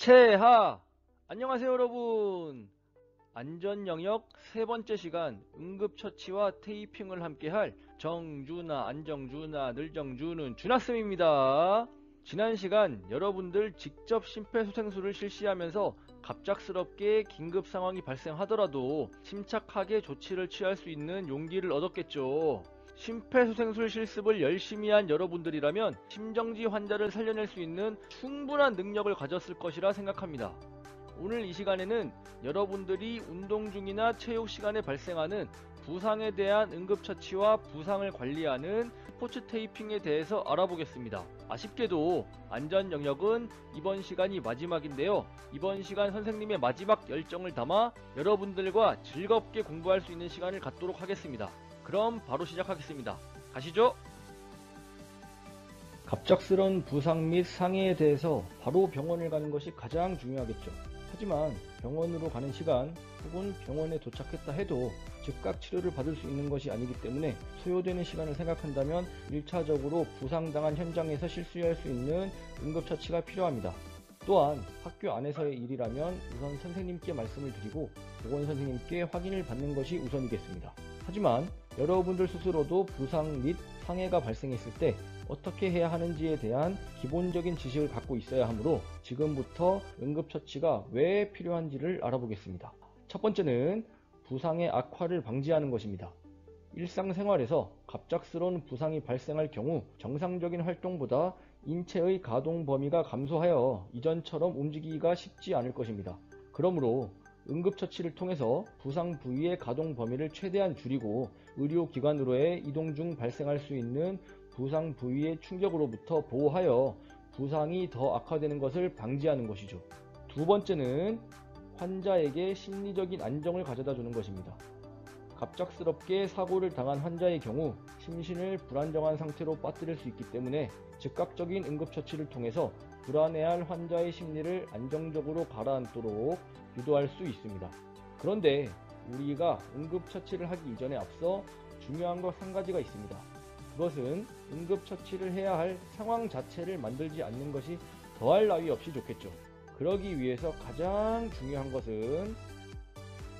체하! 안녕하세요 여러분. 안전영역 세 번째 시간 응급처치와 테이핑을 함께할 정준하, 안정준하, 늘정준은 준하쌤입니다. 지난 시간 여러분들 직접 심폐소생술을 실시하면서 갑작스럽게 긴급 상황이 발생하더라도 침착하게 조치를 취할 수 있는 용기를 얻었겠죠. 심폐소생술 실습을 열심히 한 여러분들이라면 심정지 환자를 살려낼 수 있는 충분한 능력을 가졌을 것이라 생각합니다. 오늘 이 시간에는 여러분들이 운동 중이나 체육 시간에 발생하는 부상에 대한 응급처치와 부상을 관리하는 스포츠 테이핑에 대해서 알아보겠습니다. 아쉽게도 안전 영역은 이번 시간이 마지막인데요. 이번 시간 선생님의 마지막 열정을 담아 여러분들과 즐겁게 공부할 수 있는 시간을 갖도록 하겠습니다. 그럼 바로 시작하겠습니다. 가시죠. 갑작스런 부상 및 상해에 대해서 바로 병원을 가는 것이 가장 중요하겠죠. 하지만 병원으로 가는 시간 혹은 병원에 도착했다 해도 즉각 치료를 받을 수 있는 것이 아니기 때문에 소요되는 시간을 생각한다면 1차적으로 부상당한 현장에서 실시할 수 있는 응급처치가 필요합니다. 또한 학교 안에서의 일이라면 우선 선생님께 말씀을 드리고 보건선생님께 확인을 받는 것이 우선이겠습니다. 하지만 여러분들 스스로도 부상 및 상해가 발생했을 때 어떻게 해야 하는지에 대한 기본적인 지식을 갖고 있어야 하므로 지금부터 응급처치가 왜 필요한지를 알아보겠습니다. 첫 번째는 부상의 악화를 방지하는 것입니다. 일상생활에서 갑작스러운 부상이 발생할 경우 정상적인 활동보다 인체의 가동 범위가 감소하여 이전처럼 움직이기가 쉽지 않을 것입니다. 그러므로 응급처치를 통해서 부상 부위의 가동 범위를 최대한 줄이고 의료기관으로의 이동 중 발생할 수 있는 부상 부위의 충격으로부터 보호하여 부상이 더 악화되는 것을 방지하는 것이죠. 두 번째는 환자에게 심리적인 안정을 가져다 주는 것입니다. 갑작스럽게 사고를 당한 환자의 경우 심신을 불안정한 상태로 빠뜨릴 수 있기 때문에 즉각적인 응급처치를 통해서 불안해할 환자의 심리를 안정적으로 가라앉도록 유도할 수 있습니다. 그런데 우리가 응급처치를 하기 이전에 앞서 중요한 것 한 가지가 있습니다. 그것은 응급처치를 해야 할 상황 자체를 만들지 않는 것이 더할 나위 없이 좋겠죠. 그러기 위해서 가장 중요한 것은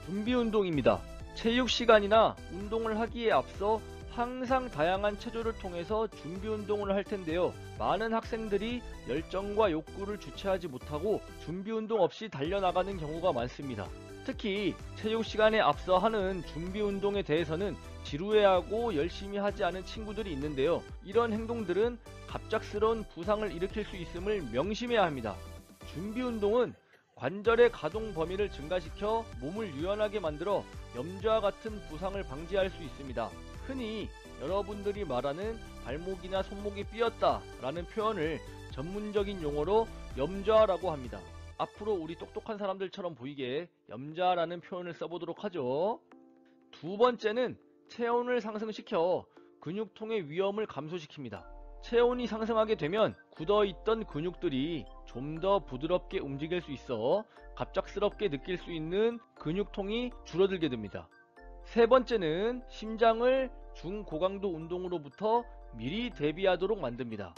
준비운동입니다. 체육 시간이나 운동을 하기에 앞서 항상 다양한 체조를 통해서 준비운동을 할 텐데요. 많은 학생들이 열정과 욕구를 주체하지 못하고 준비운동 없이 달려나가는 경우가 많습니다. 특히 체육 시간에 앞서 하는 준비운동에 대해서는 지루해하고 열심히 하지 않은 친구들이 있는데요. 이런 행동들은 갑작스러운 부상을 일으킬 수 있음을 명심해야 합니다. 준비운동은 관절의 가동 범위를 증가시켜 몸을 유연하게 만들어 염좌와 같은 부상을 방지할 수 있습니다. 흔히 여러분들이 말하는 발목이나 손목이 삐었다 라는 표현을 전문적인 용어로 염좌라고 합니다. 앞으로 우리 똑똑한 사람들처럼 보이게 염좌라는 표현을 써보도록 하죠. 두 번째는 체온을 상승시켜 근육통의 위험을 감소시킵니다. 체온이 상승하게 되면 굳어있던 근육들이 좀 더 부드럽게 움직일 수 있어 갑작스럽게 느낄 수 있는 근육통이 줄어들게 됩니다. 세 번째는 심장을 중고강도 운동으로부터 미리 대비하도록 만듭니다.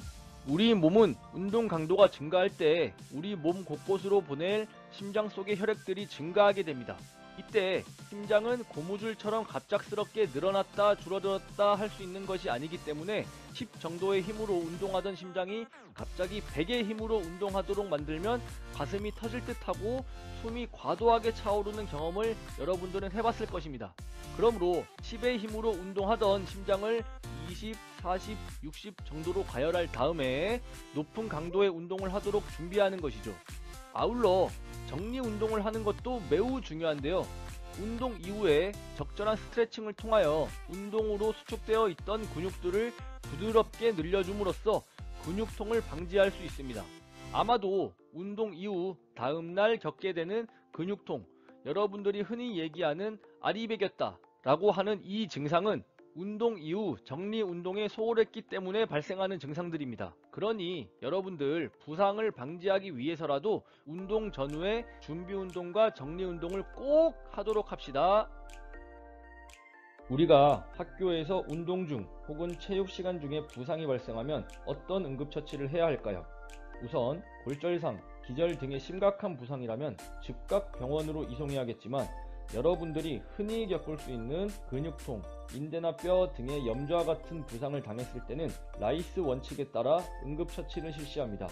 우리 몸은 운동 강도가 증가할 때 우리 몸 곳곳으로 보낼 심장 속의 혈액들이 증가하게 됩니다. 이때 심장은 고무줄처럼 갑작스럽게 늘어났다 줄어들었다 할 수 있는 것이 아니기 때문에 10 정도의 힘으로 운동하던 심장이 갑자기 100의 힘으로 운동하도록 만들면 가슴이 터질 듯하고 숨이 과도하게 차오르는 경험을 여러분들은 해봤을 것입니다. 그러므로 10의 힘으로 운동하던 심장을 20, 40, 60 정도로 가열할 다음에 높은 강도의 운동을 하도록 준비하는 것이죠. 아울러 정리 운동을 하는 것도 매우 중요한데요. 운동 이후에 적절한 스트레칭을 통하여 운동으로 수축되어 있던 근육들을 부드럽게 늘려줌으로써 근육통을 방지할 수 있습니다. 아마도 운동 이후 다음날 겪게 되는 근육통, 여러분들이 흔히 얘기하는 알이 배겼다 라고 하는 이 증상은 운동 이후 정리 운동에 소홀했기 때문에 발생하는 증상들입니다. 그러니 여러분들 부상을 방지하기 위해서라도 운동 전후에 준비 운동과 정리 운동을 꼭 하도록 합시다. 우리가 학교에서 운동 중 혹은 체육 시간 중에 부상이 발생하면 어떤 응급처치를 해야 할까요? 우선 골절상, 기절 등의 심각한 부상이라면 즉각 병원으로 이송해야겠지만 여러분들이 흔히 겪을 수 있는 근육통, 인대나 뼈 등의 염좌와 같은 부상을 당했을 때는 라이스 원칙에 따라 응급처치를 실시합니다.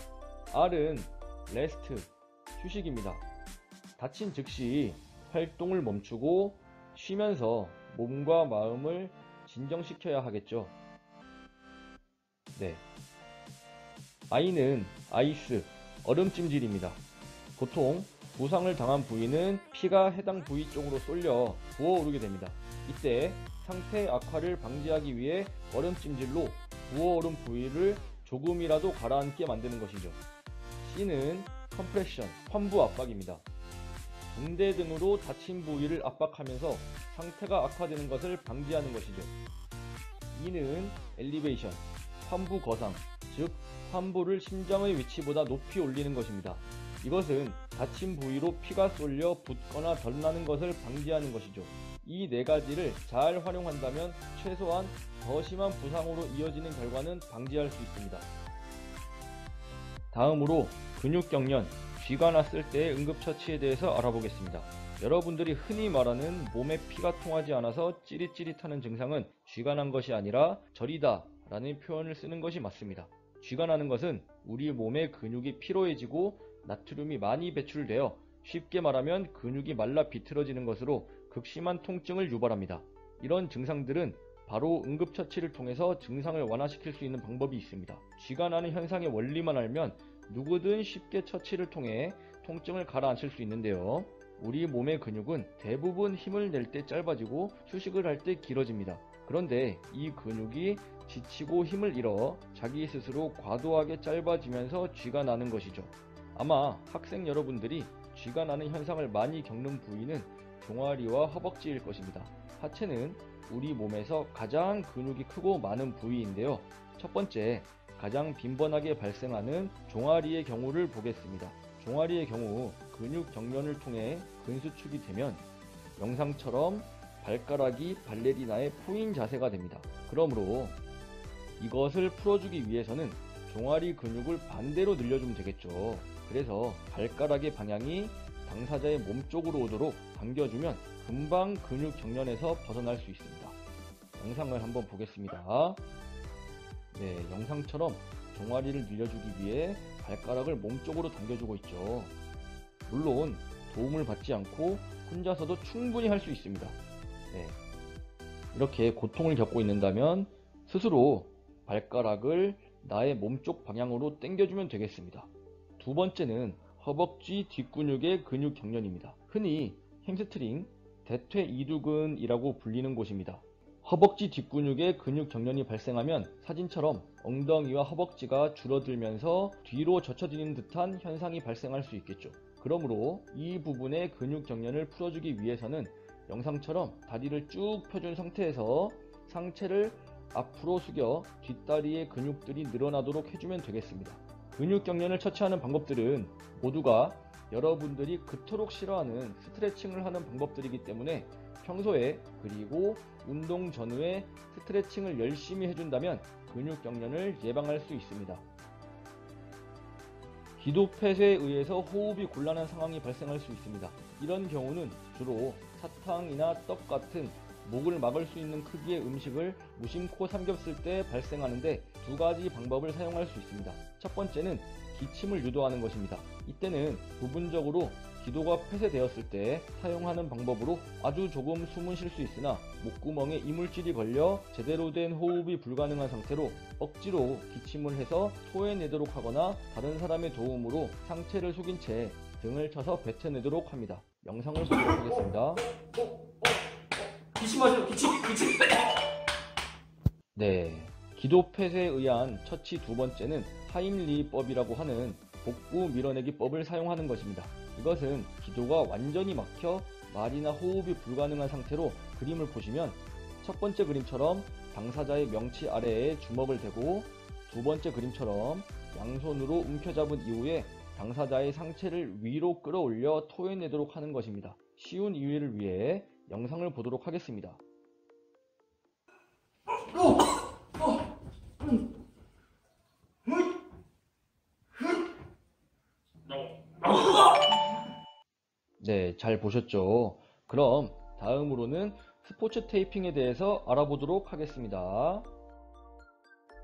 R은 레스트, 휴식입니다. 다친 즉시 활동을 멈추고 쉬면서 몸과 마음을 진정시켜야 하겠죠. 네. I는 아이스, 얼음찜질입니다. 보통 부상을 당한 부위는 피가 해당 부위 쪽으로 쏠려 부어오르게 됩니다. 이때 상태 악화를 방지하기 위해 얼음찜질로 부어오른 부위를 조금이라도 가라앉게 만드는 것이죠. C는 컴프레션, 환부 압박입니다. 붕대 등으로 다친 부위를 압박하면서 상태가 악화되는 것을 방지하는 것이죠. E는 엘리베이션, 환부 거상, 즉 환부를 심장의 위치보다 높이 올리는 것입니다. 이것은 다친 부위로 피가 쏠려 붓거나 덜 나는 것을 방지하는 것이죠. 이 네 가지를 잘 활용한다면 최소한 더 심한 부상으로 이어지는 결과는 방지할 수 있습니다. 다음으로 근육경련, 쥐가 났을 때의 응급처치에 대해서 알아보겠습니다. 여러분들이 흔히 말하는 몸에 피가 통하지 않아서 찌릿찌릿하는 증상은 쥐가 난 것이 아니라 저리다 라는 표현을 쓰는 것이 맞습니다. 쥐가 나는 것은 우리 몸의 근육이 피로해지고 나트륨이 많이 배출되어 쉽게 말하면 근육이 말라 비틀어지는 것으로 극심한 통증을 유발합니다. 이런 증상들은 바로 응급처치를 통해서 증상을 완화시킬 수 있는 방법이 있습니다. 쥐가 나는 현상의 원리만 알면 누구든 쉽게 처치를 통해 통증을 가라앉힐 수 있는데요. 우리 몸의 근육은 대부분 힘을 낼 때 짧아지고 휴식을 할 때 길어집니다. 그런데 이 근육이 지치고 힘을 잃어 자기 스스로 과도하게 짧아지면서 쥐가 나는 것이죠. 아마 학생 여러분들이 쥐가 나는 현상을 많이 겪는 부위는 종아리와 허벅지일 것입니다. 하체는 우리 몸에서 가장 근육이 크고 많은 부위인데요. 첫 번째, 가장 빈번하게 발생하는 종아리의 경우를 보겠습니다. 종아리의 경우 근육 경련을 통해 근수축이 되면 영상처럼 발가락이 발레리나의 포인 자세가 됩니다. 그러므로 이것을 풀어주기 위해서는 종아리 근육을 반대로 늘려주면 되겠죠. 그래서 발가락의 방향이 당사자의 몸 쪽으로 오도록 당겨주면 금방 근육 경련에서 벗어날 수 있습니다. 영상을 한번 보겠습니다. 네, 영상처럼 종아리를 늘려주기 위해 발가락을 몸 쪽으로 당겨주고 있죠. 물론 도움을 받지 않고 혼자서도 충분히 할 수 있습니다. 네, 이렇게 고통을 겪고 있는다면 스스로 발가락을 나의 몸쪽 방향으로 당겨주면 되겠습니다. 두 번째는 허벅지 뒷근육의 근육 경련입니다. 흔히 햄스트링, 대퇴이두근이라고 불리는 곳입니다. 허벅지 뒷근육의 근육 경련이 발생하면 사진처럼 엉덩이와 허벅지가 줄어들면서 뒤로 젖혀지는 듯한 현상이 발생할 수 있겠죠. 그러므로 이 부분의 근육 경련을 풀어주기 위해서는 영상처럼 다리를 쭉 펴준 상태에서 상체를 앞으로 숙여 뒷다리의 근육들이 늘어나도록 해주면 되겠습니다. 근육 경련을 처치하는 방법들은 모두가 여러분들이 그토록 싫어하는 스트레칭을 하는 방법들이기 때문에 평소에 그리고 운동 전후에 스트레칭을 열심히 해준다면 근육 경련을 예방할 수 있습니다. 기도폐쇄에 의해서 호흡이 곤란한 상황이 발생할 수 있습니다. 이런 경우는 주로 사탕이나 떡 같은 목을 막을 수 있는 크기의 음식을 무심코 삼켰을 때 발생하는데 두 가지 방법을 사용할 수 있습니다. 첫 번째는 기침을 유도하는 것입니다. 이때는 부분적으로 기도가 폐쇄되었을 때 사용하는 방법으로 아주 조금 숨은 쉴 수 있으나 목구멍에 이물질이 걸려 제대로 된 호흡이 불가능한 상태로 억지로 기침을 해서 토해내도록 하거나 다른 사람의 도움으로 상체를 숙인 채 등을 쳐서 뱉어내도록 합니다. 영상을 보도록 하겠습니다. 기침하세요. 기침. 네, 기도 폐쇄에 의한 처치 두 번째는 하임리히법이라고 하는 복부 밀어내기법을 사용하는 것입니다. 이것은 기도가 완전히 막혀 말이나 호흡이 불가능한 상태로 그림을 보시면 첫 번째 그림처럼 당사자의 명치 아래에 주먹을 대고 두 번째 그림처럼 양손으로 움켜잡은 이후에 당사자의 상체를 위로 끌어올려 토해내도록 하는 것입니다. 쉬운 이해를 위해 영상을 보도록 하겠습니다. No. 네, 잘 보셨죠? 그럼 다음으로는 스포츠 테이핑에 대해서 알아보도록 하겠습니다.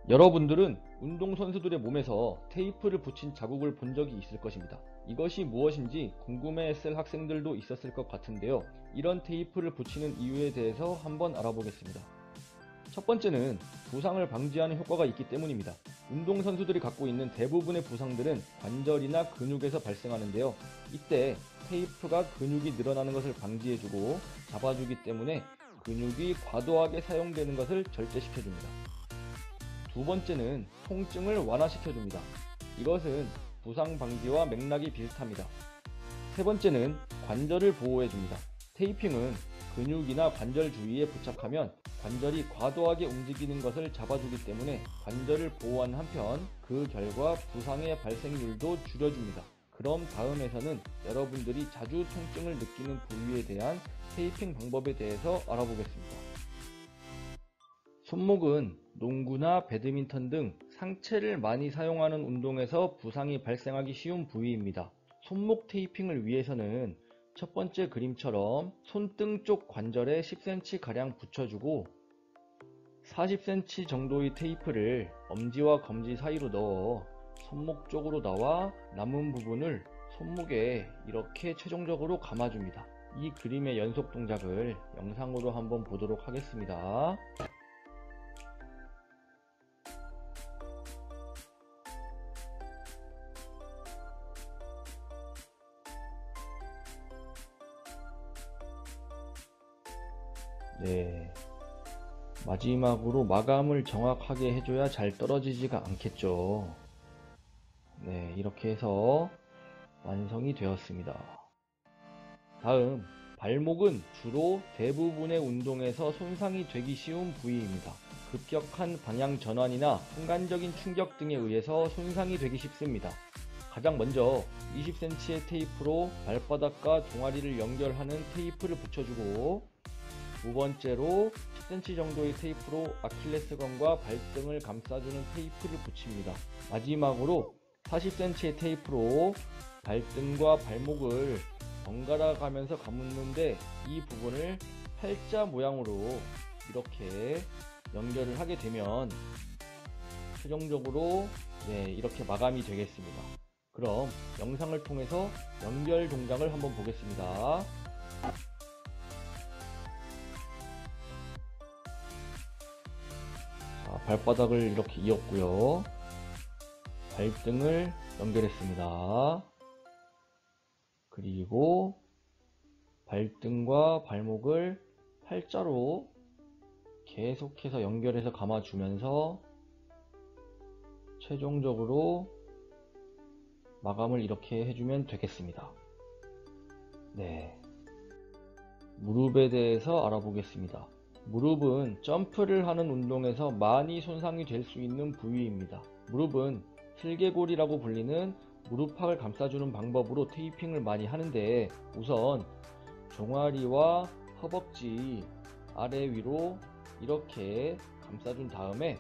여러분들은 운동선수들의 몸에서 테이프를 붙인 자국을 본 적이 있을 것입니다. 이것이 무엇인지 궁금해했을 학생들도 있었을 것 같은데요. 이런 테이프를 붙이는 이유에 대해서 한번 알아보겠습니다. 첫 번째는 부상을 방지하는 효과가 있기 때문입니다. 운동선수들이 갖고 있는 대부분의 부상들은 관절이나 근육에서 발생하는데요. 이때 테이프가 근육이 늘어나는 것을 방지해주고 잡아주기 때문에 근육이 과도하게 사용되는 것을 절제시켜줍니다. 두 번째는 통증을 완화시켜줍니다. 이것은 부상 방지와 맥락이 비슷합니다. 세 번째는 관절을 보호해줍니다. 테이핑은 근육이나 관절 주위에 부착하면 관절이 과도하게 움직이는 것을 잡아주기 때문에 관절을 보호하는 한편 그 결과 부상의 발생률도 줄여줍니다. 그럼 다음에서는 여러분들이 자주 통증을 느끼는 부위에 대한 테이핑 방법에 대해서 알아보겠습니다. 손목은 농구나 배드민턴 등 상체를 많이 사용하는 운동에서 부상이 발생하기 쉬운 부위입니다. 손목 테이핑을 위해서는 첫 번째 그림처럼 손등 쪽 관절에 10cm 가량 붙여주고 40cm 정도의 테이프를 엄지와 검지 사이로 넣어 손목 쪽으로 나와 남은 부분을 손목에 이렇게 최종적으로 감아줍니다. 이 그림의 연속 동작을 영상으로 한번 보도록 하겠습니다. 네, 마지막으로 마감을 정확하게 해줘야 잘 떨어지지가 않겠죠. 네, 이렇게 해서 완성이 되었습니다. 다음, 발목은 주로 대부분의 운동에서 손상이 되기 쉬운 부위입니다. 급격한 방향 전환이나 순간적인 충격 등에 의해서 손상이 되기 쉽습니다. 가장 먼저 20cm의 테이프로 발바닥과 종아리를 연결하는 테이프를 붙여주고, 두 번째로 10cm 정도의 테이프로 아킬레스건과 발등을 감싸주는 테이프를 붙입니다. 마지막으로 40cm의 테이프로 발등과 발목을 번갈아 가면서 감는데 이 부분을 팔자 모양으로 이렇게 연결을 하게 되면 최종적으로 이렇게 마감이 되겠습니다. 그럼 영상을 통해서 연결 동작을 한번 보겠습니다. 자, 발바닥을 이렇게 이었고요. 발등을 연결했습니다. 그리고 발등과 발목을 팔자로 계속해서 연결해서 감아주면서 최종적으로 마감을 이렇게 해주면 되겠습니다. 네, 무릎에 대해서 알아보겠습니다. 무릎은 점프를 하는 운동에서 많이 손상이 될 수 있는 부위입니다. 무릎은 슬개골이라고 불리는 무릎팍을 감싸주는 방법으로 테이핑을 많이 하는데, 우선 종아리와 허벅지 아래 위로 이렇게 감싸준 다음에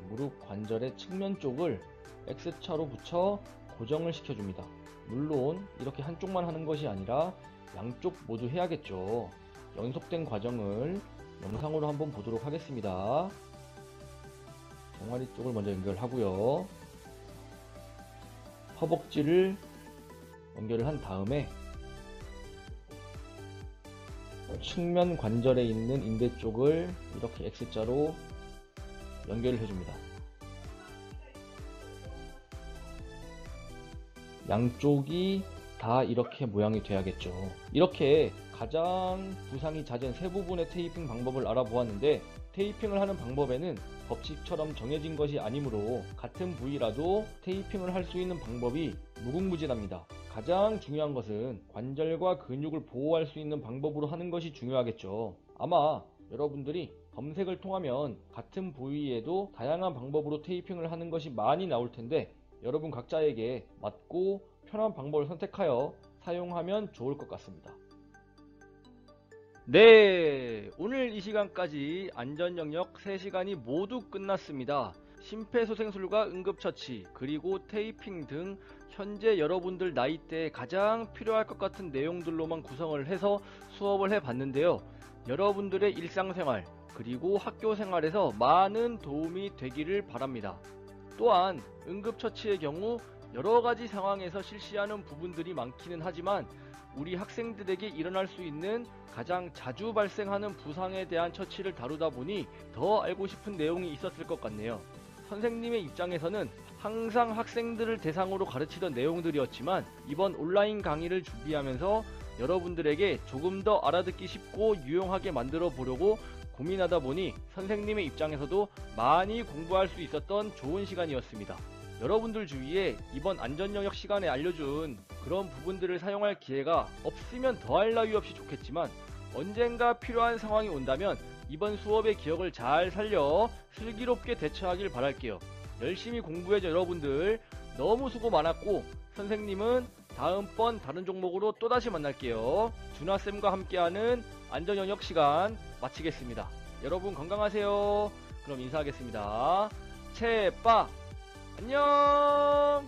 무릎 관절의 측면 쪽을 X자로 붙여 고정을 시켜줍니다. 물론 이렇게 한쪽만 하는 것이 아니라 양쪽 모두 해야겠죠. 연속된 과정을 영상으로 한번 보도록 하겠습니다. 종아리 쪽을 먼저 연결하고요. 허벅지를 연결을 한 다음에 측면 관절에 있는 인대 쪽을 이렇게 X자로 연결을 해줍니다. 양쪽이 다 이렇게 모양이 돼야겠죠. 이렇게 가장 부상이 잦은 세 부분의 테이핑 방법을 알아보았는데, 테이핑을 하는 방법에는 법칙처럼 정해진 것이 아니므로 같은 부위라도 테이핑을 할 수 있는 방법이 무궁무진합니다. 가장 중요한 것은 관절과 근육을 보호할 수 있는 방법으로 하는 것이 중요하겠죠. 아마 여러분들이 검색을 통하면 같은 부위에도 다양한 방법으로 테이핑을 하는 것이 많이 나올 텐데, 여러분 각자에게 맞고 편한 방법을 선택하여 사용하면 좋을 것 같습니다. 네, 오늘 이 시간까지 안전영역 3시간이 모두 끝났습니다. 심폐소생술과 응급처치, 그리고 테이핑 등 현재 여러분들 나이대에 가장 필요할 것 같은 내용들로만 구성을 해서 수업을 해봤는데요. 여러분들의 일상생활, 그리고 학교생활에서 많은 도움이 되기를 바랍니다. 또한 응급처치의 경우 여러가지 상황에서 실시하는 부분들이 많기는 하지만 우리 학생들에게 일어날 수 있는 가장 자주 발생하는 부상에 대한 처치를 다루다 보니 더 알고 싶은 내용이 있었을 것 같네요. 선생님의 입장에서는 항상 학생들을 대상으로 가르치던 내용들이었지만 이번 온라인 강의를 준비하면서 여러분들에게 조금 더 알아듣기 쉽고 유용하게 만들어 보려고 고민하다 보니 선생님의 입장에서도 많이 공부할 수 있었던 좋은 시간이었습니다. 여러분들 주위에 이번 안전영역 시간에 알려준 그런 부분들을 사용할 기회가 없으면 더할 나위 없이 좋겠지만 언젠가 필요한 상황이 온다면 이번 수업의 기억을 잘 살려 슬기롭게 대처하길 바랄게요. 열심히 공부해줘 여러분들. 너무 수고 많았고 선생님은 다음번 다른 종목으로 또다시 만날게요. 준하쌤과 함께하는 안전영역 시간 마치겠습니다. 여러분 건강하세요. 그럼 인사하겠습니다. 채빠 안녕.